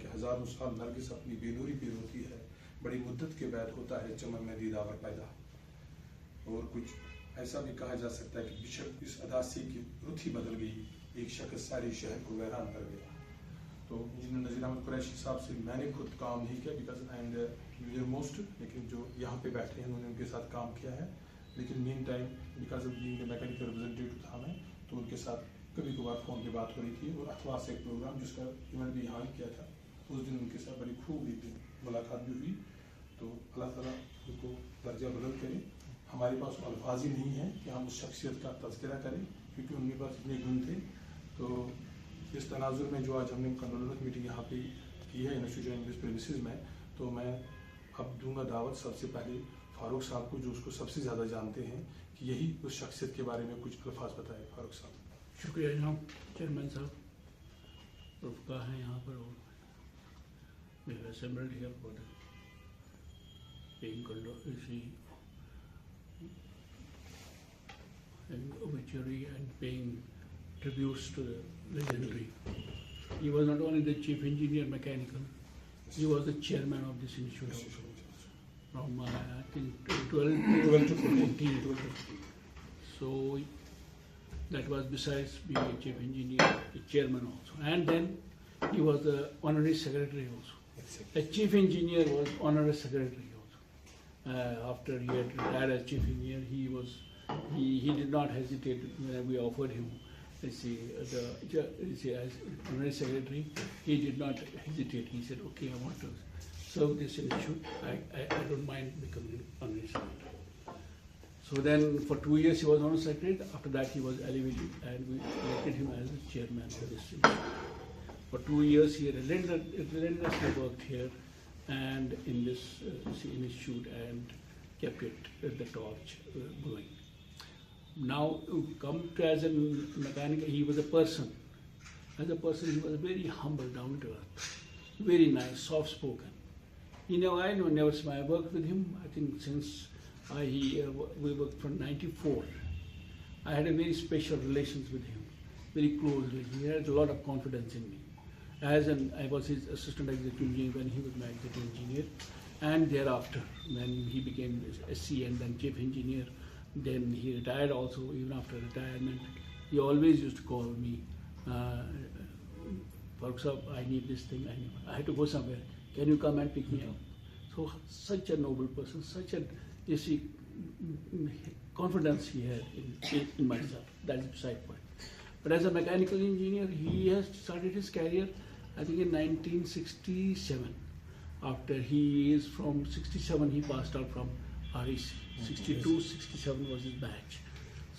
کہ ہزاروں سال نرگس اپنی بے نوری پہ روتی ہے، بڑی مدت کے بعد ہوتا ہے چمن میں دیداور پیدا. اور کچھ ایسا بھی کہا جا سکتا ہے کہ بشک اس اداسی کی رخ ہی بدل گئی، ایک شخص سارے شہر کو ویران کر گیا. تو انجینئر نذیر احمد قریشی صاحب سے میں نے خود کام نہیں کیا because I am junior most, لیکن جو یہاں پہ بیٹھے ہیں انہوں نے ان کے ساتھ کام کیا ہے. لیکن مین time because of being mechanical representative تھا میں، تو ان کے ساتھ کبھی کبھار فون پہ بات ہو رہی تھی. اور اتوار سے ایک پروگرام جس کا ایونٹ بھی یہاں کیا تھا، اس دن ان کے ساتھ بڑی خوب ملاقات بھی ہوئی. تو اللہ تعالیٰ ان کو درجہ بلند کرے. ہمارے پاس الفاظ ہی نہیں ہیں کہ ہم اس شخصیت کا تذکرہ کریں کیونکہ ان کے پاس اتنے گن تھے. تو اس تناظر میں جو آج ہم نے کنڈولنس میٹنگ یہاں پہ کی ہے انسٹیٹیوٹ انگلش پریمیسز میں، تو میں اب دوں گا دعوت سب سے پہلے فاروق صاحب کو، جو اس کو سب سے زیادہ جانتے ہیں، کہ یہی اس شخصیت کے بارے میں کچھ الفاظ بتائے. فاروق صاحب. شکریہ جناب چیئرمین صاحب، رفقا ہیں یہاں پر، اور we have assembled here for paying obituary and paying tributes to the legendary. He was not only the chief engineer mechanical, he was the chairman of this institute from I think 12 to 14. So that was besides being a chief engineer, a chairman also. And then he was the honorary secretary also. A chief engineer was honorary secretary also. After he had retired as chief engineer, he did not hesitate when we offered him, as honorary secretary. He did not hesitate. He said, "Okay, I want to serve this institute. I don't mind becoming honorary secretary." So then for 2 years he was honorary secretary. After that he was elevated and we elected him as the chairman of this institute. For 2 years he relentlessly worked here and in this institute and kept the torch going. Now come to as a mechanic, he was a person. As a person he was very humble, down to earth, very nice, soft spoken. I worked with him, I think since we worked from 94. I had a very special relations with him, very close. He had a lot of confidence in me. I was his assistant executive engineer when he was my executive engineer, and thereafter when he became SC and then chief engineer, then he retired also. Even after retirement, he always used to call me, Farooq Sahab, I need this thing, I had to go somewhere, can you come and pick me up? So such a noble person, such a confidence he had in myself. That's beside point. But as a mechanical engineer, he has started his career, I think in 1967. After he is from 67, he passed out from REC. 62, 67 was his batch.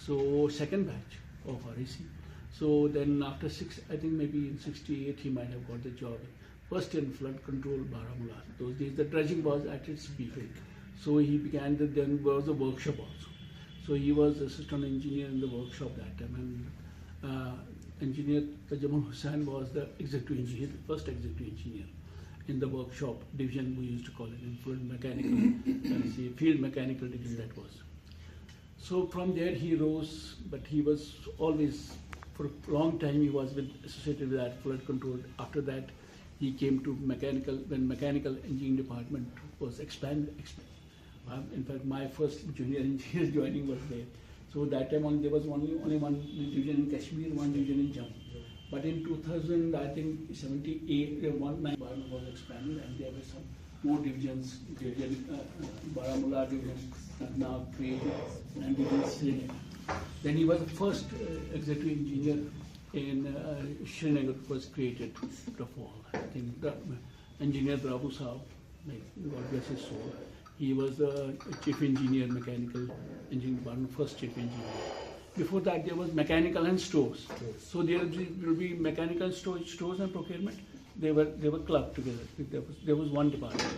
So second batch of REC. So then after I think maybe in 68 he might have got the job. First in flood control, Baramulla. Those days the dredging was at its peak. So he began, then was the workshop also. So he was assistant engineer in the workshop that time, and engineer Tajamul Hussain was the executive engineer, the first executive engineer in the workshop division, we used to call it, in field mechanical division that was. So from there he rose, but he was always, for a long time he was associated with that flood control. After that he came to mechanical, when mechanical engineering department was expanded. In fact, my first junior engineer joining was there. So that time there was only one division in Kashmir, one division in Jammu. But in 2000, I think 78, one department was expanded, and there were some more divisions. Baramulla division now created, and division Srinagar. Then he was the first executive engineer in Srinagar was created. I think the engineer Rabu Sahab, God bless his soul. He was the chief engineer, mechanical engineering department, first chief engineer. Before that, there was mechanical and stores. So there will be mechanical stores and procurement. They were clubbed together. There was one department,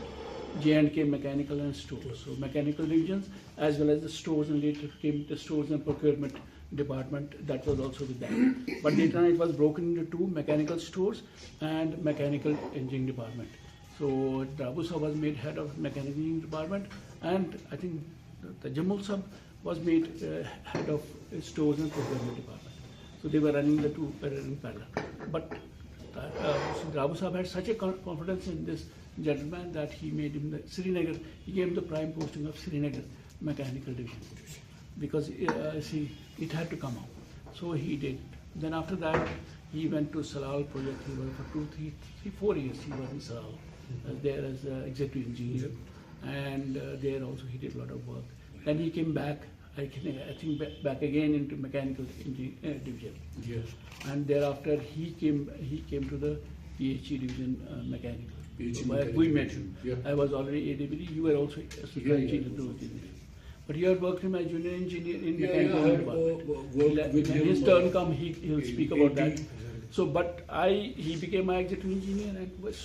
J&K mechanical and stores. So mechanical divisions as well as the stores, and later came the stores and procurement department. That was also with them. But later on, it was broken into two: mechanical stores and mechanical engineering department. So Rabu Sahab was made head of mechanical engineering department, and I think Tajamul Sahab was made head of stores and procurement department. So they were running the two in parallel. But Rabu Sahab had such a confidence in this gentleman that he made him the Srinagar, he gave him the prime posting of Srinagar Mechanical Division, because it had to come out. So he did. Then after that, he went to Salal project. He worked for 2, 3, 4 years. He was in Salal there as executive engineer, and there also he did a lot of work. Then he came back. I think back again into mechanical division. Yes. And thereafter he came to the PhD division mechanical. PhD Where mechanical we met. division, yeah. I was already AWD. You were also Yeah, engineer. But you had worked him as junior engineer in mechanical department. Worked with When him. his turn come, he'll speak about that. 80. So, but he became my executive engineer and was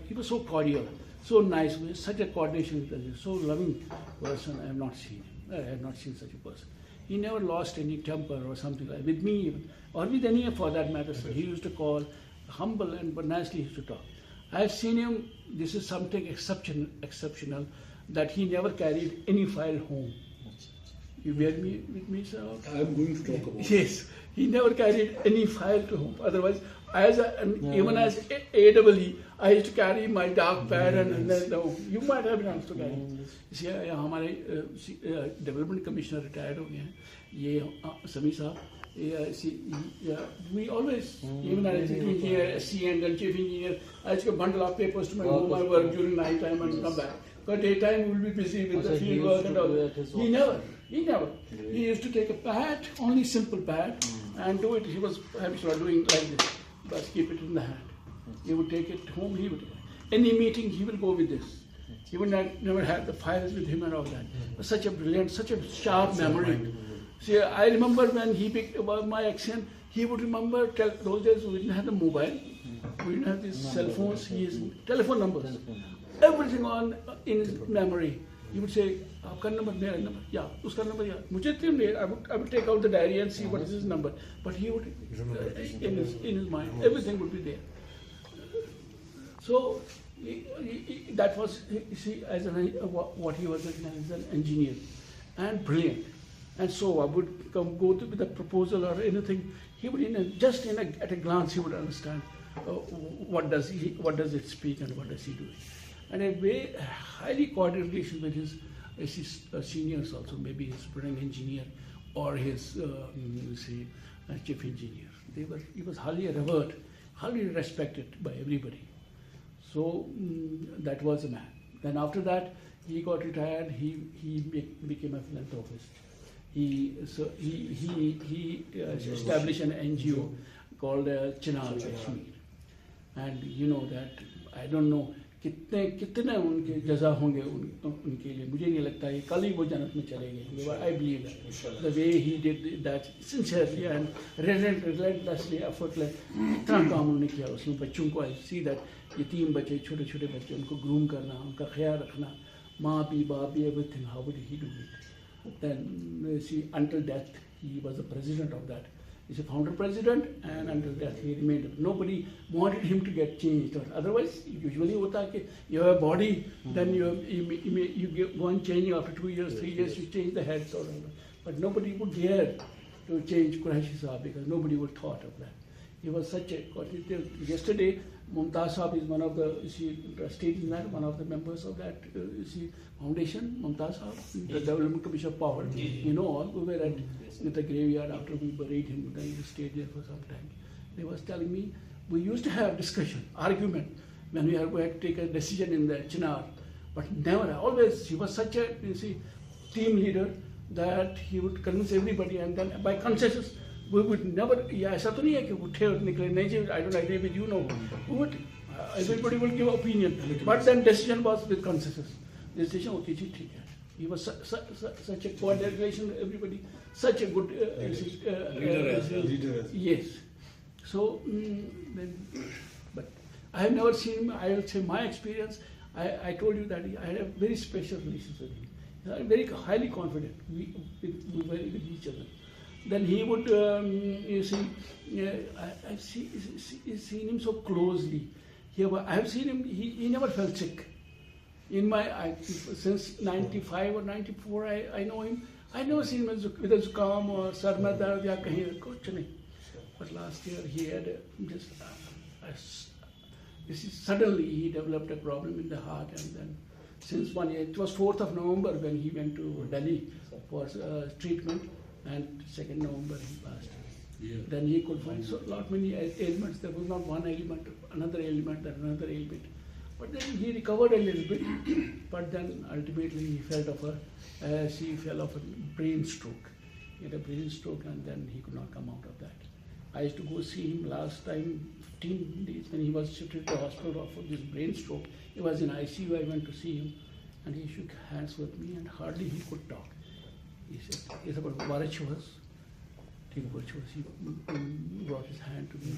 he was so cordial, so nice, with such a coordination with us, so loving person. I have not seen him. I have not seen such a person. He never lost any temper or something like that, with me even, or with any for that matter. So he used to call, humble but nicely he used to talk. I have seen him, this is something exceptional, that he never carried any file home. You bear me with me, sir? I am going to talk about it. Yes, he never carried any file to home. Otherwise, even as AWE, I used to carry my dark pad and then you might have been also carry. See, हमारे development commissioner retired हो गए हैं. ये समी साहब. We always, even as executive engineer, SC and chief engineer, I used to bundle up papers to my home. I work during night time and come back. But daytime we will be busy with the field work and all. He never. He used to take a pad, only simple pad, and do it. He was doing like this, but keep it in the hand. He would take it home. He would any meeting he will go with this. He would never have the files with him and all that. But such a brilliant, such a sharp memory. See, I remember when he picked about my accent, he would remember. Those days we didn't have the mobile, we didn't have these cell phones. His telephone numbers, everything in his memory. He would say, "Aapka number, mera number, yeah, uska number, yeah." Mujhe I would take out the diary and see what is his number. But he would, in his mind, everything would be there. So that was, you see, as what he was as an engineer, and brilliant. And so I would go to with a proposal or anything. He would, at a glance, he would understand what does it speak and what does he do. And a very highly coordinated relation with his seniors also, maybe his brilliant engineer or his chief engineer. He was highly revered, highly respected by everybody. So that was a man. Then after that, he got retired. He became a philanthropist. He established an NGO called Chinar Kashmir. And you know that, I don't know कितने उनके जजा होंगे उनके लिए. मुझे नहीं लगता है कल ही वो जन्नत में चले गए. I believe that the way he did that sincerely and relentlessly, effortlessly, इतना काम उन्होंने किया उसमें. बच्चों को I see that यतीम बच्चे, छोटे छोटे बच्चे, उनको ग्रूम करना, उनका ख्याल रखना, माँ भी बाप भी, everything. How would he do it? Then see, until death he was the president of that. He's a founder president, and until death he remained. Nobody wanted him to get changed. Otherwise, usually hota hai ki you have a body, then you go on changing after 2 years, 3 years, you change the heads or whatever. But nobody would dare to change Qureshi Sahab because nobody would thought of that. He was such a. Yesterday, Mumtaz Sahab is one of the trustees in that, one of the members of that foundation. Mumtaz Sahab, the Development Commission of Power. You know all. We were at the graveyard after we buried him. Then he stayed there for some time. They was telling me we used to have discussion, argument when we had to take a decision in the Chinar, but never. Always he was such a team leader that he would convince everybody, and then by consensus. We would never, ऐसा तो नहीं है कि उठे और निकले, नहीं जी, I don't agree with you, no. We would, everybody will give opinion, but then decision was with consensus. Decision, okay, जी, ठीक है. He was such a coordinated relation with everybody, such a good leader. Yes. So, but I have never seen him. I will say my experience. I told you that I had a very special relationship with him. I'm very highly confident. We were with each other. Then he would, I've seen him so closely. I have seen him, he never felt sick. Since 95 or 94, I know him. I never seen him with a zukam or sar mein dard ya kahin, kuch nahi. But last year he had just suddenly he developed a problem in the heart, and then since 1 year, it was 4th of November when he went to Delhi for treatment, and 2nd November he passed. Yeah. Then he could find so lot many ailments. There was not one ailment, another ailment, and another ailment. But then he recovered a little bit. But then ultimately he he fell off a brain stroke. He had a brain stroke, and then he could not come out of that. I used to go see him last time, 15 days, when he was shifted to the hospital for this brain stroke. He was in ICU. I went to see him, and he shook hands with me, and hardly he could talk. He said, "It's about virtuous." He brought his hand to me.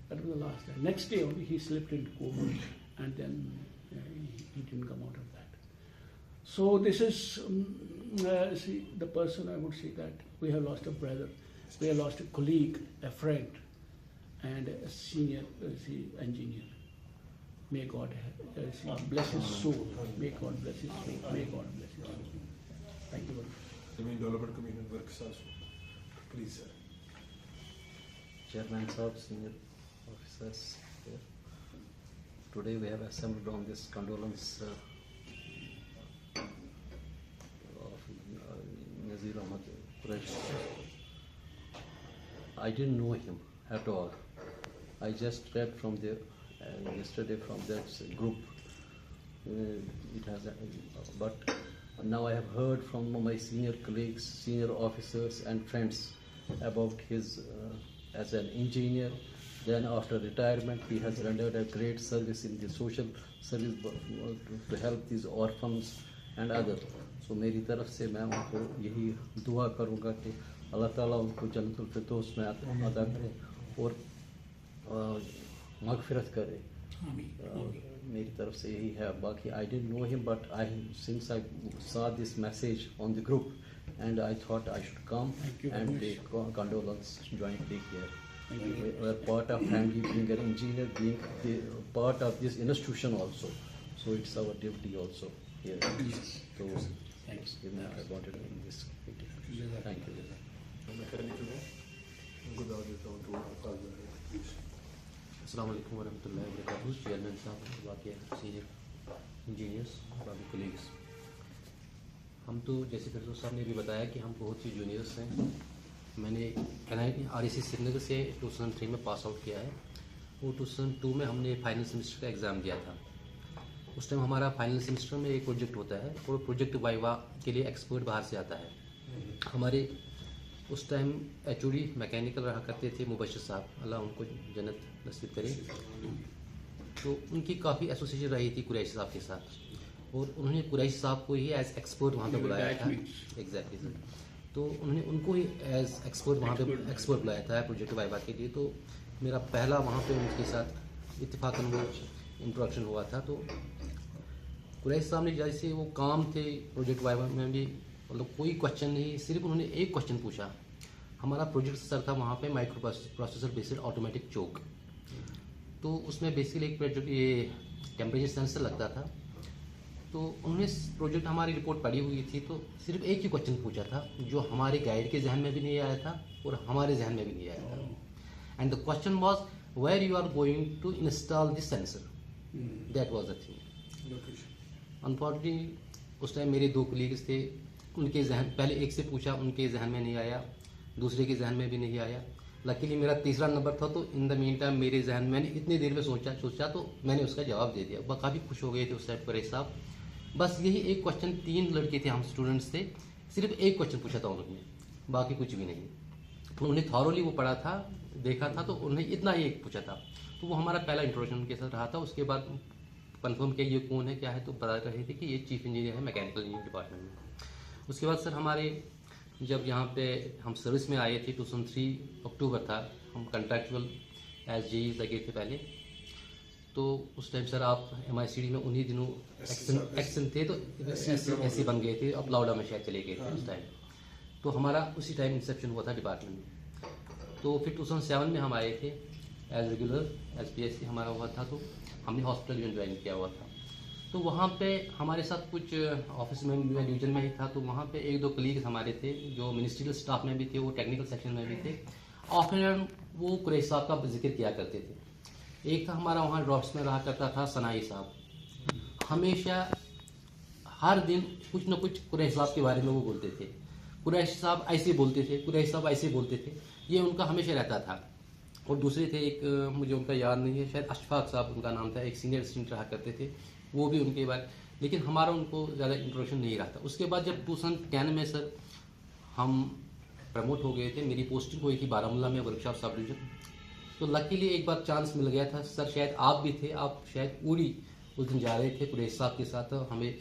That was the last time. Next day only he slipped into coma, and then he didn't come out of that. So this is see, the person. I would say that we have lost a brother, we have lost a colleague, a friend, and a senior engineer. May God bless his soul. May God bless his soul. May God bless his soul. Thank you very much. Zameen Development Commission Work Council. Please, sir. Chairman Saab, senior officers here. Today we have assembled on this condolence of Nazir Ahmad Quraishi. I didn't know him at all. I just read from there yesterday from that group. But now I have heard from my senior colleagues, senior officers and friends about his as an engineer. Then after retirement he has rendered a great service in the social service to help these orphans and others. So मेरी तरफ से मैं उनको यही दुआ करूँगा कि अल्लाह ताला उनको जन्नतुल फिरदौस में अता करे और मगफिरत करे. मेरी तरफ से यही है. बाकी I didn't know him, but since I saw this message on the group, and I thought I should come and take condolence jointly here. We are part of family, being an engineer, being part of this institution also. So it's our duty also here. Yes. So Thanks. I wanted in this meeting. Thank you. अस्सलाम वालेकुम वरहमतुल्लाहि वबरकातुहू. Chairman साहब, बाकी senior engineers, बाकी colleagues, हम तो जैसे फिरदौस साहब ने भी बताया कि हम बहुत ही जूनियर्स हैं. मैंने REC श्रीनगर से 2003 में पास आउट किया है. वो 2002 में हमने फाइनल सेमेस्टर का एग्ज़ाम दिया था. उस टाइम हमारा फाइनल सेमेस्टर में एक प्रोजेक्ट होता है और प्रोजेक्ट वाइवा के लिए एक्सपर्ट बाहर से आता है. हमारे उस टाइम HOD मैकेनिकल रहा करते थे मुबशर साहब, अल्लाह उनको जन्नत नसीब करे. तो उनकी काफ़ी एसोसिएशन रही थी कुरैशी साहब के साथ, और उन्होंने कुरैशी साहब को ही एज एक्सपर्ट वहाँ पे बुलाया था. Exactly sir. तो उन्होंने उनको ही एज एक्सपर्ट वहाँ पे एक्सपर्ट बुलाया था प्रोजेक्ट वाइवा के लिए. तो मेरा पहला वहाँ पे उनके साथ इत्तेफाकन वो इंट्रोडक्शन हुआ था. तो कुरैशी साहब ने जैसे वो काम थे प्रोजेक्ट वाइवा में भी, मतलब कोई क्वेश्चन नहीं, सिर्फ उन्होंने एक क्वेश्चन पूछा. हमारा प्रोजेक्ट सर था वहाँ पे माइक्रो प्रोसेसर बेस्ड ऑटोमेटिक चोक. तो उसमें बेसिकली एक प्रोजेक्ट ये टेम्परेचर सेंसर लगता था. तो उन्होंने प्रोजेक्ट हमारी रिपोर्ट पढ़ी हुई थी, तो सिर्फ एक ही क्वेश्चन पूछा था जो हमारे गाइड के जहन में भी नहीं आया था और हमारे जहन में भी नहीं आया था. And the question was where you are going to install this sensor. That was the thing. Unfortunately उस टाइम मेरे 2 कोलीग्स थे, उनके जहन पहले एक से पूछा, उनके जहन में नहीं आया, दूसरे के जहन में भी नहीं आया. लकीली मेरा तीसरा नंबर था, तो इन द मीन टाइम मेरे जहन में मैंने इतनी देर में सोचा तो मैंने उसका जवाब दे दिया. काफ़ी खुश हो गए थे उस टाइम पर साहब. बस यही एक क्वेश्चन, 3 लड़के थे, हम स्टूडेंट्स थे, सिर्फ एक क्वेश्चन पूछा था उन्होंने, बाकी कुछ भी नहीं. तो उन्होंने थॉरोली वो पढ़ा था, देखा था, तो उन्होंने इतना ही एक पूछा था. तो वो हमारा पहला इंट्रोडक्शन उनके साथ रहा था. उसके बाद कंफर्म किया ये कौन है क्या है, तो बता रहे थे कि ये चीफ इंजीनियर है मैकेनिकल इंजीनियरिंग डिपार्टमेंट में. उसके बाद सर हमारे जब यहाँ पे हम सर्विस में आए थे 2003 अक्टूबर था, हम कंट्रैक्चुअल एज JE लगे थे पहले. तो उस टाइम सर आप MICD में उन्हीं दिनों एक्शन थे, तो ऐसे बन गए थे, अब लाउडा में शायद चले गए थे उस टाइम. तो हमारा उसी टाइम इंसेप्शन हुआ था डिपार्टमेंट में. तो फिर 2007 में हम आए थे एज रेगुलर SPSC हमारा हुआ था. तो हमने हॉस्पिटल में ज्वाइन किया हुआ था. तो वहाँ पे हमारे साथ कुछ ऑफिस में डिवीजन में ही था. तो वहाँ पे 1-2 कलीग्स हमारे थे जो मिनिस्ट्रियल स्टाफ में भी थे, वो टेक्निकल सेक्शन में भी थे. ऑफन वो कुरैशी साहब का जिक्र किया करते थे ایک تھا ہمارا وہاں ڈراپس میں رہا کرتا تھا ثنائی صاحب. ہمیشہ ہر دن کچھ نہ کچھ قریشی صاحب کے بارے میں وہ بولتے تھے. قریشی صاحب ایسے بولتے تھے, قریشی صاحب ایسے بولتے تھے, یہ ان کا ہمیشہ رہتا تھا. اور دوسرے تھے ایک مجھے ان کا یاد نہیں ہے, شاید اشفاق صاحب ان کا نام تھا, ایک سینئر اسٹوڈنٹ رہا کرتے تھے, وہ بھی ان کے بارے, لیکن ہمارا ان کو زیادہ انٹروڈکشن نہیں رہا تھا. اس کے بعد جب 2010 میں سر ہم پروموٹ ہو گئے تھے, میری پوسٹنگ ہوئی تھی بارہمولہ میں ورک شاپ سب ڈویژن, تو لکیلی ایک بار چانس مل گیا تھا سر, شاید آپ بھی تھے, آپ شاید اوڑی اس دن جا رہے تھے قریشی صاحب کے ساتھ, ہمیں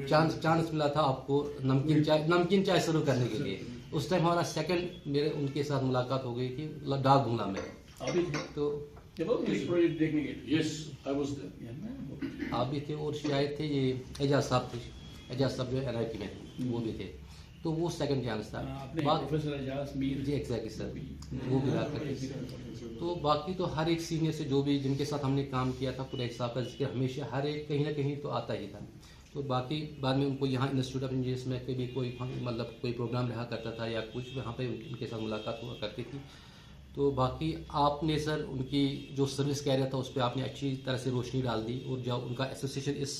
چانس ملا تھا آپ کو نمکین چائے سرو کرنے کے لیے. اس ٹائم ہمارا سیکنڈ میرے ان کے ساتھ ملاقات ہو گئی تھی ڈاک بنگلہ میں. تو Yes, I was there. آپ بھی تھے, اور شاید تھے یہ اعجاز صاحب تھے, اعجاز صاحب جو NIT میں تھے وہ بھی تھے. تو وہ سیکنڈ چانس تھا. پروفیسر اعجاز میر جی ایگزیکٹلی سر, وہ بھی رہا کرتے تھے. تو باقی تو ہر ایک سینئر سے جو بھی جن کے ساتھ ہم نے کام کیا تھا, قریشی صاحب کا ذکر ہمیشہ ہر ایک کہیں نہ کہیں تو آتا ہی تھا. تو باقی بعد میں ان کو یہاں انسٹیٹیوٹ آف انجینئرس میں کبھی کوئی مطلب کوئی پروگرام رہا کرتا تھا یا کچھ, وہاں پہ ان کے ساتھ ملاقات ہوا کرتی تھی. تو باقی آپ نے سر ان کی جو سروس کیریئر تھا اس پہ آپ نے اچھی طرح سے روشنی ڈال دی, اور جو ان کا ایسوسیشن اس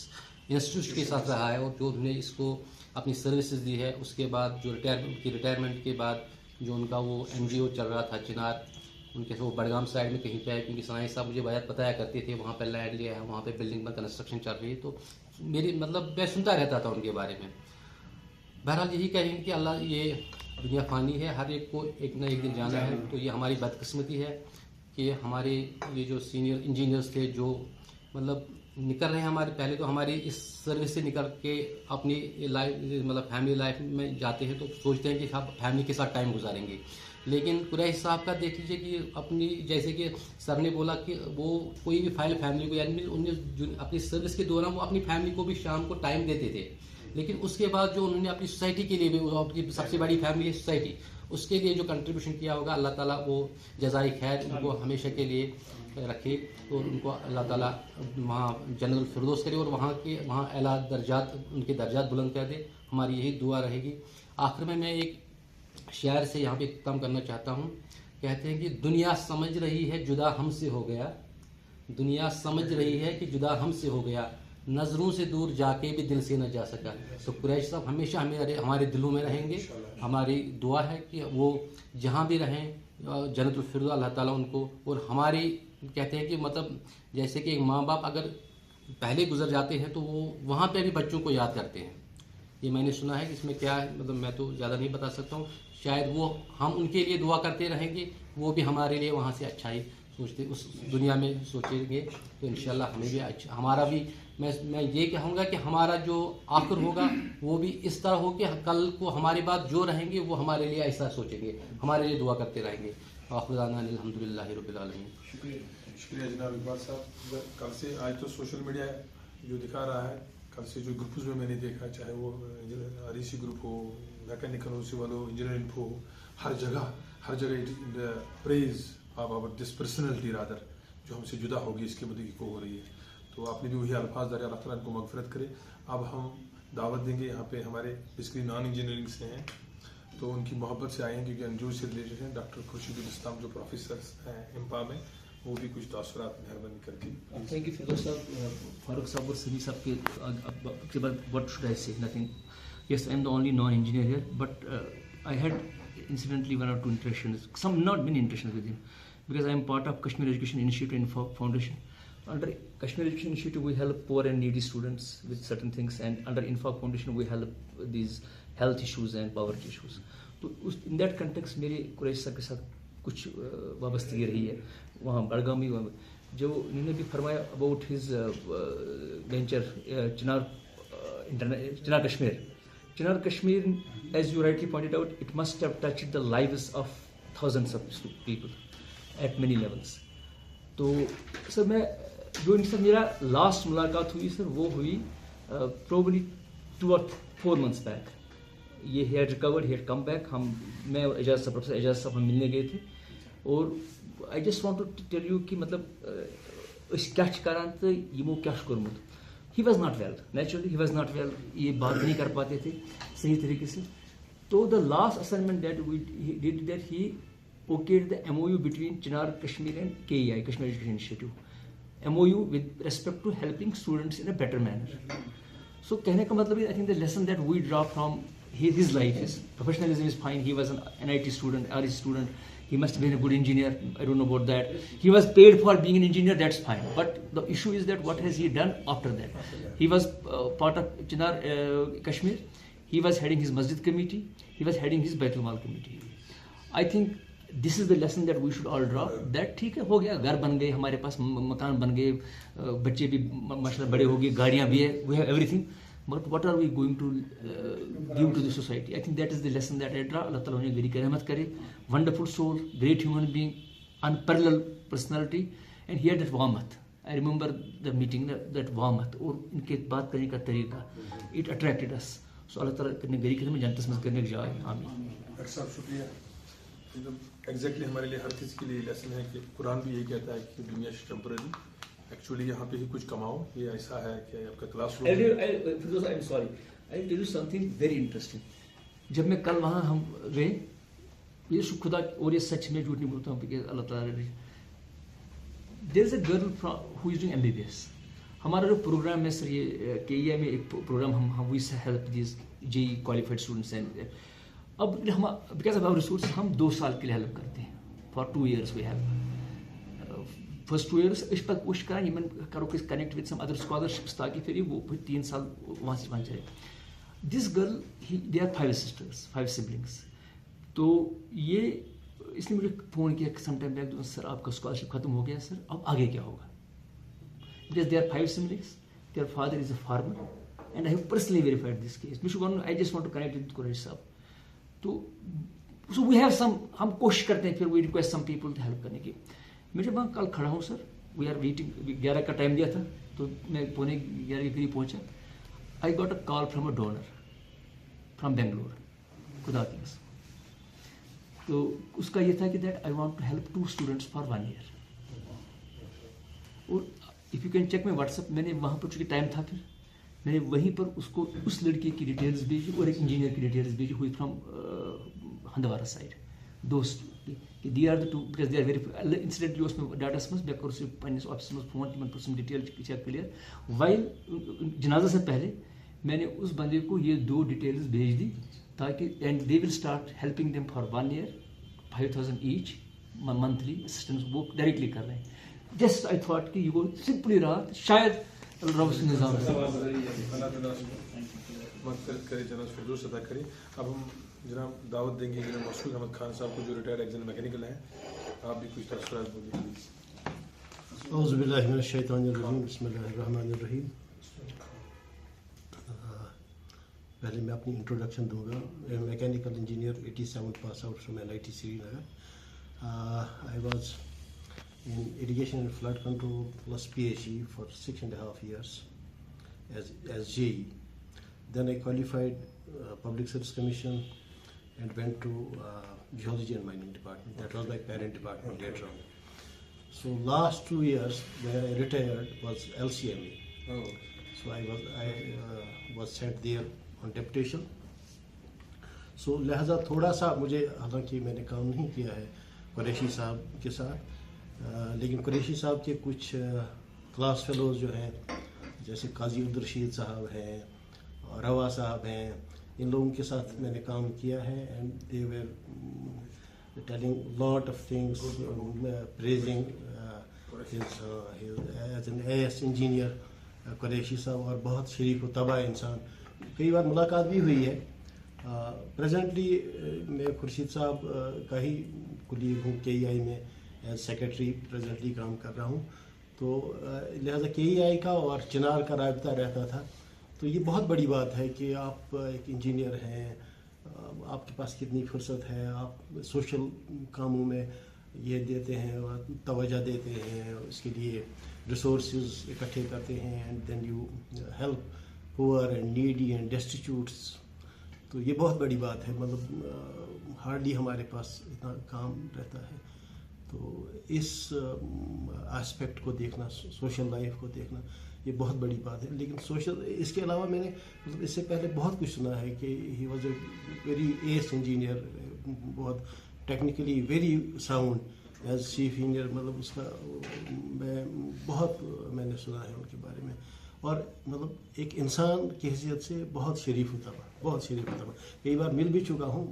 انسٹیٹیوٹ کے ساتھ رہا ہے, اور جو انہوں نے اس کو اپنی سروسز دی ہے. اس کے بعد جو ریٹائرمنٹ کے بعد جو ان کا وہ NGO چل رہا تھا چنار, ان کے وہ بڑگام سائڈ میں کہیں پہ ہے, کیونکہ ثنائی صاحب مجھے بات بتایا کرتے تھے وہاں پہ لینڈ لیا ہے, وہاں پہ بلڈنگ میں کنسٹرکشن چل رہی ہے. تو میری مطلب میں سنتا رہتا تھا ان کے بارے میں. بہرحال یہی کہیں گے کہ اللہ, یہ دنیا فانی ہے, ہر ایک کو ایک نہ ایک دن جانا ہے. تو یہ ہماری بدقسمتی ہے کہ ہمارے یہ جو سینئر انجینئرس تھے جو مطلب نکل رہے ہیں ہمارے, پہلے تو ہماری اس سروس سے نکل کے اپنی لائف مطلب فیملی لائف میں جاتے ہیں, تو سوچتے ہیں کہ ہم فیملی کے ساتھ ٹائم گزاریں گے. لیکن قریشی صاحب کا دیکھ لیجیے کہ اپنی, جیسے کہ سر نے بولا کہ وہ کوئی بھی فائل فیملی کو, یعنی انہیں اپنی سروس کے دوران وہ اپنی فیملی کو بھی شام کو ٹائم دیتے تھے. لیکن اس کے بعد جو انہوں نے اپنی سوسائٹی کے لیے بھی, اپنی سب سے بڑی فیملی ہے سوسائٹی, اس کے لیے جو کنٹریبیوشن کیا ہوگا, اللہ تعالیٰ وہ جزائے خیر ان کو ہمیشہ کے لیے رکھے, اور ان کو اللہ تعالیٰ وہاں جنت الفردوس کرے, اور وہاں اعلیٰ درجات ان کے درجات بلند کر دے. ہماری یہی دعا رہے گی. آخر میں ایک شاعر سے یہاں پہ کام کرنا چاہتا ہوں. کہتے ہیں کہ دنیا سمجھ رہی ہے جدا ہم سے ہو گیا, دنیا سمجھ رہی ہے کہ جدا ہم سے ہو گیا, نظروں سے دور جا کے بھی دل سے نہ جا سکا. تو قریشی صاحب ہمیشہ ہمارے دلوں میں رہیں گے. ہماری دعا ہے کہ وہ جہاں بھی رہیں جنت الفردوس اللہ تعالیٰ ان کو, اور ہماری کہتے ہیں کہ مطلب جیسے کہ ایک ماں باپ اگر پہلے گزر جاتے ہیں تو وہ وہاں پہ بھی بچوں کو یاد کرتے ہیں. یہ میں نے سنا ہے کہ اس میں کیا ہے, مطلب میں تو زیادہ نہیں بتا سکتا ہوں. شاید وہ ہم ان کے لیے دعا کرتے رہیں گے, وہ بھی ہمارے لیے وہاں سے اچھائی سوچتے اس دنیا میں سوچیں گے. تو انشاءاللہ ہمیں بھی اچھا, ہمارا بھی میں یہ کہوں گا کہ ہمارا جو آخر ہوگا وہ بھی اس طرح ہو کہ کل کو ہمارے بعد جو رہیں گے وہ ہمارے لیے ایسا سوچیں گے, ہمارے لیے دعا کرتے رہیں گے. آخر دعوانا الحمدللہ رب العالمین. شکریہ جناب اقبال صاحب. کل سے آج تو سوشل میڈیا جو دکھا رہا ہے, کل سے جو گروپز میں نے دیکھا, چاہے وہ REC گروپ ہو, میکینیکل ہو, سول ہو, انجینئرنگ ہو, ہر جگہ praise of our this personality rather جو ہم سے جدا ہوگی اس کے مدد کو ہو رہی ہے. تو آپ نے بھی وہی الفاظ دارے, اللہ تعالیٰ ان کو مغفرت کرے. اب ہم دعوت دیں گے, یہاں پہ ہمارے بیسکلی نان انجینئرنگ سے ہیں تو ان کی محبت سے آئے ہیں کیونکہ NGO سے ریلیٹڈ ہیں. ڈاکٹر خورشید الاسلام جو پروفیسر ہیں امپا میں, وہ بھی کچھ تاثرات مہربانی کر کے. Thank you, Firoz Sahab, Farooq Sahab or Sani Sahab. What should I say? Nothing. Yes, I am the only non-engineer here, but I had incidentally one or two interactions, not many interactions with him, because I am part of Kashmir Education Initiative and Foundation. Under Kashmir Education Initiative, we help poor and needy students with certain things, and under Infaq Foundation, we help these health issues and poverty issues. So in that context, میرے قریشی صاحب کے ساتھ کچھ وابستگی رہی ہے وہاں بڑگام میں, جو انہوں نے بھی فرمایا about his venture Chinar Kashmir. Chinar Kashmir, as you rightly pointed out, it must have touched the lives of thousands of people at many levels. تو سر میں جو ان سے میرا لاسٹ ملاقات ہوئی سر, وہ ہوئی probably 2 or 4 months back. یہ he had record, he had come back. میں اور اعجاز صاحب, پروفیسر اعجاز صاحب ہم ملنے گئے تھے, اور I just want to tell you کہ مطلب أسۍ کیا چھِ کران تہٕ یِمو کیا چھُ کوٚرمُت. He was not well, naturally he was not well, یہ بات نہیں کر پاتے تھے صحیح طریقے سے. تو the last assignment that we did that he okayed the MOU between Chinar Kashmir and KEI, Kashmir Education Initiative. MOU with respect to helping students in a better manner. So कहने का मतलब I think the lesson that we draw from his life is professionalism is fine. He was an NIT student, RE student. He must have been a good engineer. I don't know about that. He was paid for being an engineer. That's fine. But the issue is that what has he done after that? He was part of Chinar Kashmir. He was heading his Masjid committee. He was heading his Baitul Mal committee. I think this is the lesson that we should all draw. That ठीक है, हो गया, घर बन गए, हमारे पास मकान बन गए, बच्चे भी माशाल्लाह बड़े हो गए, गाड़ियाँ भी है, we have everything. But what are we going to give to the society? I think that is the lesson that I draw. Allah Ta'ala उन्हें गरी रहमत करे. Wonderful soul, great human being, unparalleled personality, and he had that warmth. I remember the meeting, that warmth, और इनके बात करने का तरीका, it attracted us. So Allah Ta'ala करने गरी करने में जनता समझ करने की जाए. आमीन. अक्सर शुक्रिया. एग्जैक्टली हमारे लिए हर चीज़ के लिए लेसन है कि कुरान भी यही कहता है कि दुनिया टेम्पररी, एक्चुअली यहाँ पे ही कुछ कमाओ. ये ऐसा है कि आपका class room. I'm sorry. I'll tell you something very interesting. जब मैं कल वहाँ हम गए, ये खुदा और ये सच में झूठ नहीं बोलता हूँ कि अल्लाह ताला ने. There is a girl who is doing MBBS. हमारा जो प्रोग्राम है सर, ये KEI में एक प्रोग्राम हम we help these JEE qualified students and अब हम because of our resources हम 2 साल के लिए हेल्प करते हैं. For 2 years we have. First 2 years इस पर कोशिश करें ये मैं करो कि connect with some other scholarships ताकि फिर वो 3 साल वहाँ से वहाँ जाए. This girl, they are 5 sisters, 5 siblings. तो ये इसने मुझे फ़ोन किया sometime back, सर आपका स्कॉलरशिप खत्म हो गया सर, अब आगे क्या होगा? Because there are 5 siblings, their father is a farmer, and I have personally verified this case. I just want to connect with Qureshi साहब. So we have some, हम कोशिश करते हैं, फिर we request some people to help करने की. मैं जब वहाँ कल खड़ा हूँ सर, we are waiting, 11 का टाइम दिया था, तो मैं 11:15 के करीब पहुँचा. I got a call from a donor from Bangalore, खुदा की कसम. तो उसका ये था कि that I want to help 2 students for 1 year. और if you can check my WhatsApp, मैंने वहाँ पर चूँकि टाइम था, फिर मैंने वहीं पर उसको उस लड़के की डिटेल्स भेजी और एक इंजीनियर की डिटेल्स भेजी, हुई फ्रॉम हंदवारा साइड. दोस्त कि they are the 2 because they are very incidentally उसमें डाटा समझ मैं कर पन्नीस ऑफिस में फ़ोन की मन डिटेल चेक क्लियर. वाइल जनाजा से पहले मैंने उस बंदे को ये 2 डिटेल्स भेज दी ताकि and they will start helping them for 1 year 5,000 each monthly assistance वो डायरेक्टली कर रहे हैं. जस्ट आई थॉट कि ये सिंपली रहा शायद निज़ाम अदा करें. अब हम जनाब दावत देंगे जनाब मशहूर अहमद खान साहब को, जो रिटायर्ड एक्शन मैकेनिकल हैं. आप भी कुछ तस्वीर बोलिए प्लीज. औज़ु बिल्लाहि मिनश शैतानिर रजीम, बिस्मिल्लाहिर रहमानिर रहीम. पहले मैं अपनी इंट्रोडक्शन दूंगा. Mechanical engineer 87 pass out from NIT Srinagar. I was in irrigation and flood control plus PhD for 6.5 years as JE. Then I qualified Public Service Commission and went to Geology and Mining Department. That was my parent department later on. So last 2 years where I retired was LCME. Oh. So I was sent there on deputation. So लिहाजा थोड़ा सा मुझे, हालांकि मैंने काम नहीं किया है कुरैशी साहब के साथ, लेकिन कुरैशी साहब के कुछ क्लास फेलोज जो हैं, जैसे काजी अब्दुल रशीद साहब हैं, रवा साहब हैं, इन लोगों के साथ मैंने काम किया है. And they were telling lot of things, praising as an AS engineer Qureshi साहब, और बहुत शरीफ व तबाह इंसान. कई बार मुलाकात भी हुई है. प्रेजेंटली मैं खुर्शीद साहब का ही कुलीग हूँ, KEI में एज सेक्रेटरी प्रेजेंटली काम कर रहा हूँ. तो लिहाजा KEI का और चिनार का राबता रहता था. तो ये बहुत बड़ी बात है कि आप एक इंजीनियर हैं, आपके पास कितनी फुर्सत है, आप सोशल कामों में ये देते हैं, तवज्जो देते हैं, उसके लिए रिसोर्सेज इकट्ठे करते हैं, and then you help poor and needy and destitutes. तो ये बहुत बड़ी बात है. मतलब हार्डली हमारे पास इतना काम रहता है. तो इस एस्पेक्ट को देखना, सोशल लाइफ को देखना, ये बहुत बड़ी बात है. लेकिन सोशल, इसके अलावा मैंने मतलब इससे पहले बहुत कुछ सुना है कि he was a very AS engineer, बहुत technically very sound, as chief engineer مطلب اس کا میں بہت میں نے سنا ہے ان کے بارے میں. اور مطلب ایک انسان کی حیثیت سے بہت شریف طبع, بہت شریف طبع. کئی بار مل بھی چکا ہوں,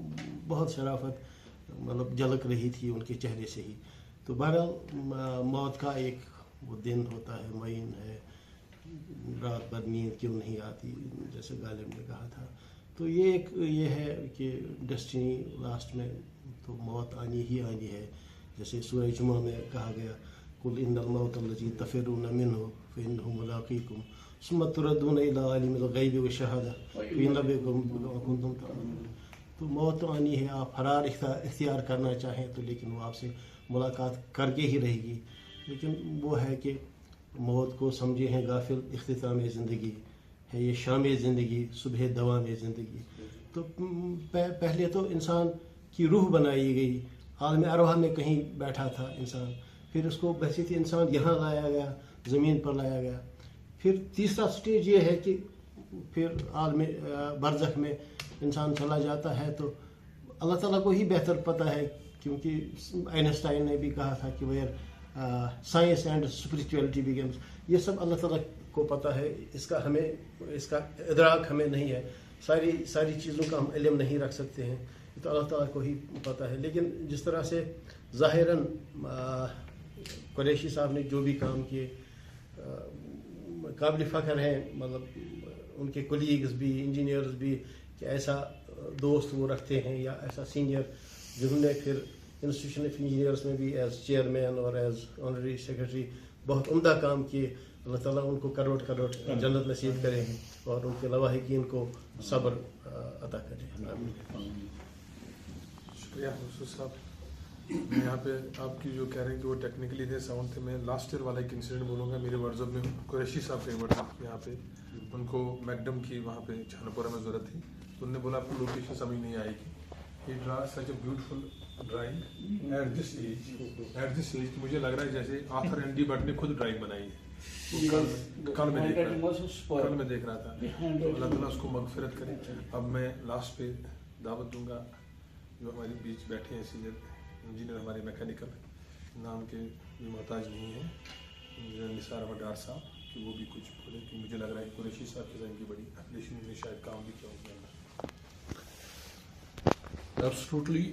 بہت شرافت مطلب جھلک رہی تھی ان کے چہرے سے ہی. تو بہرحال موت کا ایک وہ دن ہوتا ہے, معین ہے, رات بھر نیند کیوں نہیں آتی جیسے غالب نے کہا تھا. تو یہ ہے کہ ڈیسٹنی لاسٹ میں تو موت آنی ہی آنی ہے. جیسے سورہ جمعہ میں کہا گیا قل ان الموت الذی تفرون منہ فانہ ملاقیکم ثم تردون الی عالم الغیب والشہادہ فینبئکم بما کنتم تعملون. تو موت تو آنی ہے, آپ فرار اختیار کرنا چاہیں تو لیکن وہ آپ سے ملاقات کر کے ہی رہے گی. لیکن وہ ہے کہ موت کو سمجھے ہیں غافل اختتام زندگی ہے, یہ شام زندگی صبح دوام زندگی. تو پہلے تو انسان کی روح بنائی گئی, عالم ارواح میں کہیں بیٹھا تھا انسان, پھر اس کو بحثیت انسان یہاں لایا گیا, زمین پر لایا گیا. پھر تیسرا سٹیج یہ ہے کہ پھر عالم برزخ میں انسان چلا جاتا ہے. تو اللہ تعالیٰ کو ہی بہتر پتہ ہے, کیونکہ آئنسٹائن نے بھی کہا تھا کہ where science and spirituality begins. یہ سب اللہ تعالیٰ کو پتہ ہے, اس کا ادراک ہمیں نہیں ہے. ساری چیزوں کا ہم علم نہیں رکھ سکتے ہیں, یہ تو اللہ تعالیٰ کو ہی پتہ ہے. لیکن جس طرح سے ظاہراً قریشی صاحب نے جو بھی کام کیے قابل فخر ہیں, مطلب ان کے کولیگز بھی, انجینئرز بھی, کہ ایسا دوست وہ رکھتے ہیں یا ایسا سینئر جنہوں نے پھر انسٹیٹیوشن آف انجینئرس میں بھی ایز چیئرمین اور ایز آنرری سیکرٹری بہت عمدہ کام کیے. اللہ تعالیٰ ان کو کروڑ جنت نصیب کرے اور ان کے لواحقین کو صبر عطا کرے. شکریہ منصور صاحب. میں یہاں پہ آپ کی جو کہہ رہے ہیں کہ وہ ٹیکنیکلی تھے, ساؤنڈ تھے, میں لاسٹ ایئر والا ایک انسیڈنٹ بولوں گا. میرے واٹس ایپ میں قریشی صاحب کا ایک واٹس یہاں پہ, ان کو میکڈم کی وہاں پہ چھانپورہ میں ضرورت تھی, تو انہوں نے بولا آپ کو لوکیشن سمجھ نہیں آئے گی. He drew such a beautiful drawing at this age. مجھے لگ رہا ہے جیسے آتھر این ڈی بٹ نے خود ڈرائنگ بنائی ہے. کل میں دیکھ رہا تھا. اللہ تعالیٰ اس کو مغفرت کرے. اب میں لاسٹ پہ دعوت دوں گا جو ہمارے بیچ بیٹھے ہیں سینئر انجینئر ہمارے میکینیکل, نام کے بھی محتاج نہیں ہیں, انجینئر نثار احمد ڈار صاحب, کہ وہ بھی کچھ بولے, کہ مجھے لگ رہا ہے قریشی صاحب کے ذہن کی بڑی اپلیشن میں شاید کام بھی کیا ہوگا. Absolutely.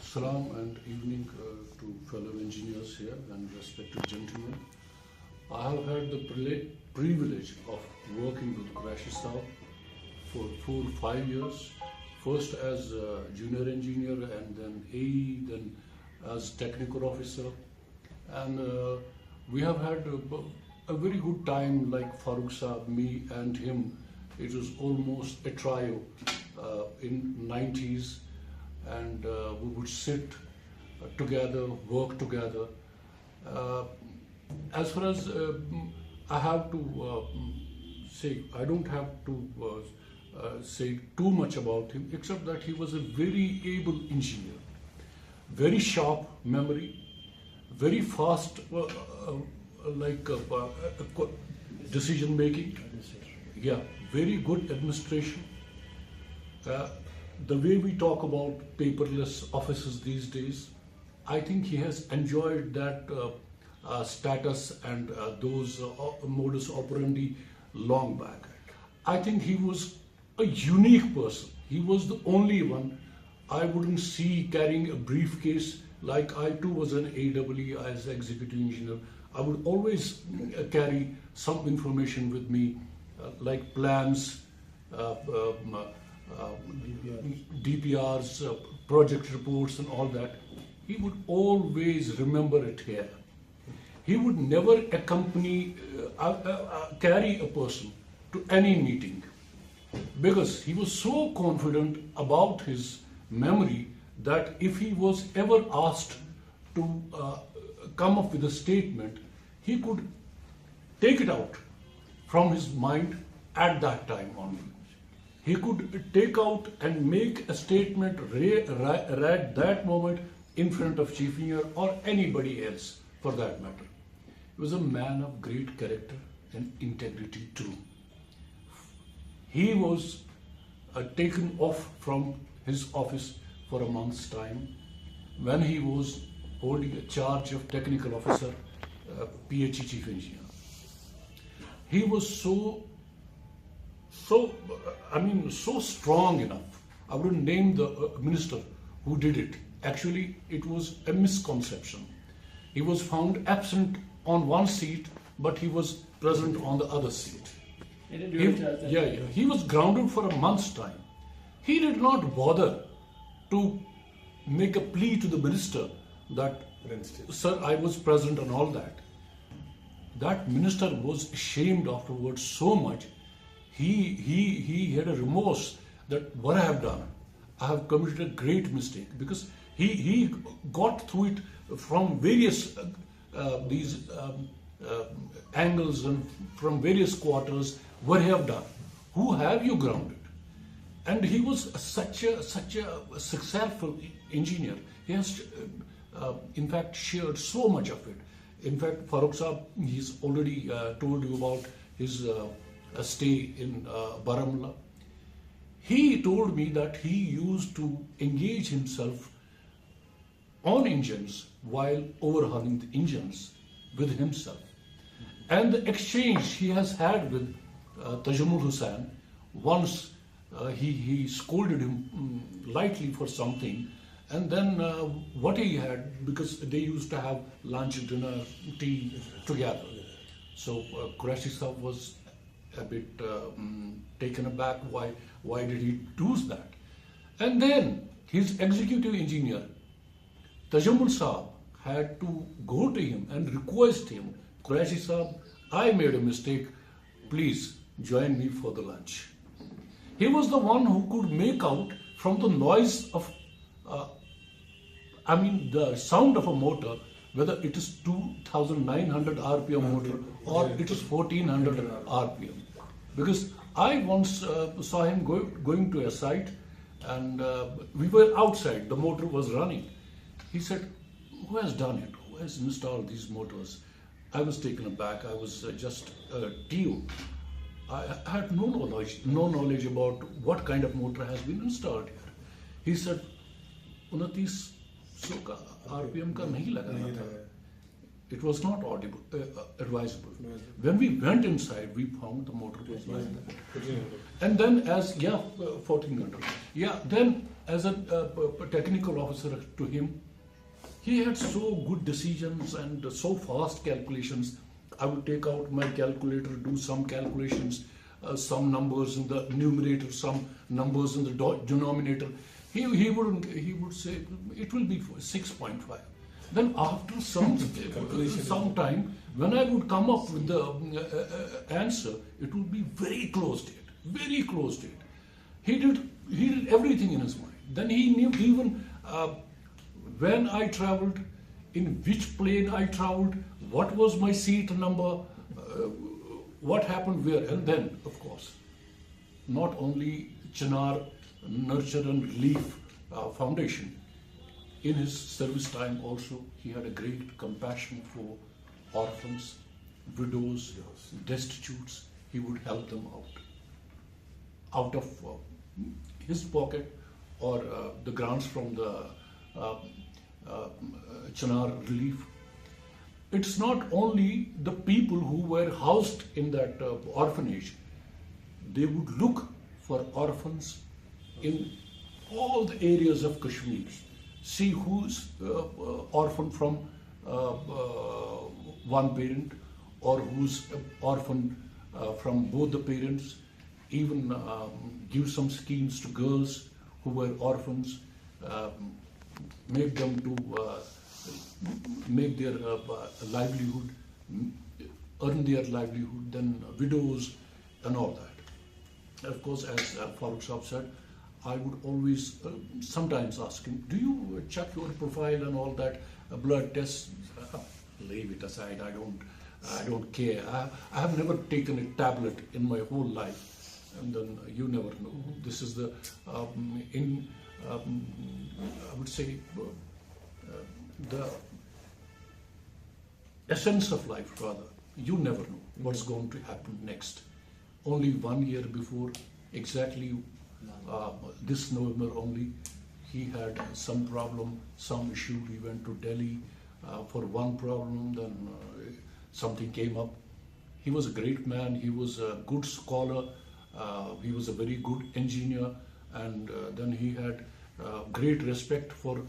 Salam and evening to fellow engineers here and respected gentlemen. I have had the privilege of working with Qureshi Saab for 4 or 5 years. First as junior engineer and then AE, then as technical officer. And we have had a very good time, like Farooq Saab, me and him. It was almost a trio in 90s. And we would sit together, work together. As far as I have to say, I don't have to say too much about him, except that he was a very able engineer, very sharp memory, very fast decision making, very good administration. The way we talk about paperless offices these days, I think he has enjoyed that status and those modus operandi long back. I think he was a unique person. He was the only one I wouldn't see carrying a briefcase. Like I too was an AEE as executive engineer. I would always carry some information with me, like plans, DPRs, project reports and all that. He would always remember it here. He would never carry a person to any meeting, because he was so confident about his memory that if he was ever asked to come up with a statement, he could take it out from his mind at that time only. He could take out and make a statement right that moment in front of chief engineer or anybody else for that matter. He was a man of great character and integrity too. He was taken off from his office for a month's time when he was holding a charge of technical officer, PHE chief engineer. He was so strong enough. I wouldn't name the minister who did it. Actually, it was a misconception. He was found absent on one seat, but he was present on the other seat. He was grounded for a month's time. He did not bother to make a plea to the minister that, sir, I was present and all that. That minister was ashamed afterwards so much. He had a remorse that what I have done, I have committed a great mistake, because he got through it from various angles and from various quarters. What I have done, who have you grounded? And he was such a successful engineer. He has, in fact, shared so much of it. In fact, Farooq Saab, he's already told you about his stay in Baramulla. He told me that he used to engage himself on engines while overhauling the engines with himself. And the exchange he has had with Tajamul Hussain, once he scolded him lightly for something, and then what he had, because they used to have lunch, dinner, tea together. So Qureshi Saab was a bit taken aback. Why did he do that? And then his executive engineer, Tajamul Saab, had to go to him and request him, Qureshi Saab, I made a mistake, please join me for the lunch. He was the one who could make out from the noise of, the sound of a motor, whether it is 2,900 RPM motor or it is 1,400 RPM. Because I once saw him going to a site, and we were outside, the motor was running. He said, who has done it? Who has installed these motors? I was taken aback. I was just a TO. I had no knowledge about what kind of motor has been installed here. He said, 2900 ka RPM ka nahi lagana tha. It was not advisable. When we went inside, we found the motor was like that. And then 1400. Then as a technical officer to him, he had so good decisions and so fast calculations. I would take out my calculator, do some calculations, some numbers in the numerator, some numbers in the denominator. He would say it will be 6.5. Then after some time, when I would come up with the answer, it would be very close to it, very close to it. He did everything in his mind. Then he knew even when I traveled, in which plane I traveled, what was my seat number, what happened where. And then, of course, not only Chinar Nurture and Relief Foundation, in his service time also, he had a great compassion for orphans, widows, destitutes. He would help them out of his pocket or the grants from the Chinar Relief. It's not only the people who were housed in that orphanage. They would look for orphans in all the areas of Kashmir. See who's orphan from one parent, or who's orphan from both the parents. Even give some schemes to girls who were orphans, make them to make their livelihood, earn their livelihood, then widows and all that. Of course, as Farooq Saab said, I would always sometimes ask him, do you check your profile and all that, blood tests? Leave it aside, I don't care. I have never taken a tablet in my whole life. And then you never know. This is the, I would say, the essence of life, rather. You never know what's going to happen next. Only 1 year before, exactly this November only, he had some problem, some issue. He went to Delhi for one problem, then something came up. He was a great man, he was a good scholar, he was a very good engineer, and then he had great respect for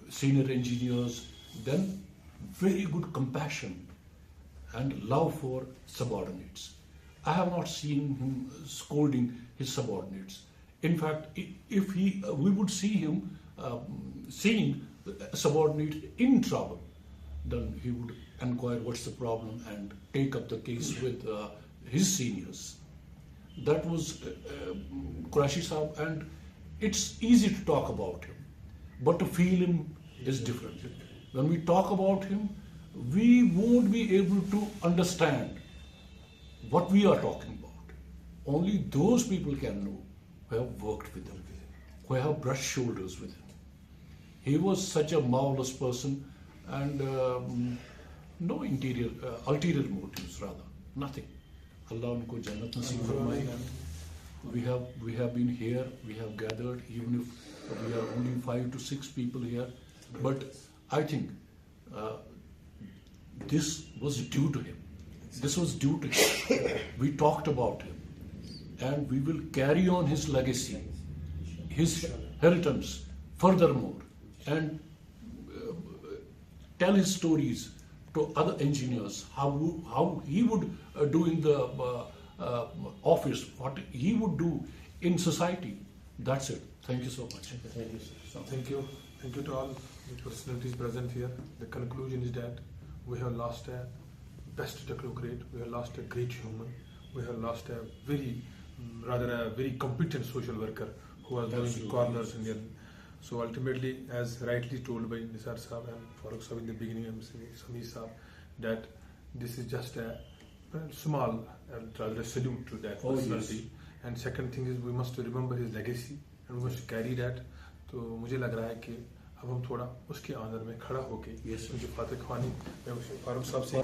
senior engineers, then very good compassion and love for subordinates. I have not seen him scolding his subordinates. In fact, if we would see him seeing a subordinate in trouble, then he would inquire what's the problem and take up the case with his seniors. That was Qureshi Saab, and it's easy to talk about him, but to feel him is different. When we talk about him, we won't be able to understand what we are talking about. Only those people can know who have worked with him, who have brushed shoulders with him. He was such a marvelous person, and no ulterior motives, rather, nothing. Allah unko jannat naseeb farmaye. We have been here, we have gathered, even if we are only 5 to 6 people here, but I think this was due to him. This was due to him. We talked about him, and we will carry on his legacy, his inheritance furthermore, and tell his stories to other engineers, how he would do in the office, what he would do in society. That's it. Thank you so much. Thank you, sir. Thank you. Thank you to all the personalities present here. The conclusion is that we have lost a best technocrat, we have lost a great human, we have lost a very competent social worker who was going to corners in the end. So ultimately, as rightly told by Nisar Saab and Farooq Saab in the beginning, and Samir Saab, that this is just a small, rather a salute to that personality. Yes. And second thing is we must remember his legacy and we must carry that. तो मुझे लग रहा है कि अब हम थोड़ा उसके आंदर में खड़ा होके उनकी फातिह ख्वानी मैं फारूक साहब से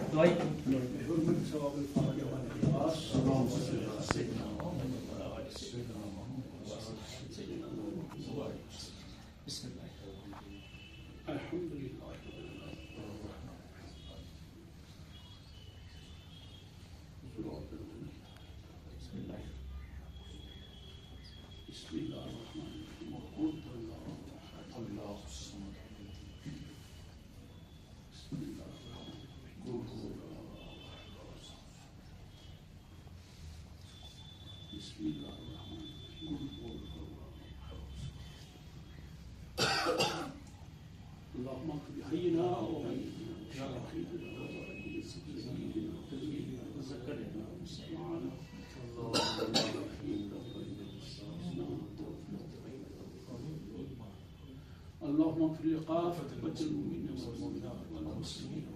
اللهم اغفر لقافة المؤمنين والمؤمنات والمسلمين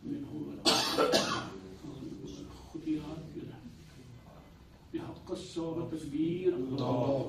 منه والخطيئات بحق الصواب تكبير الله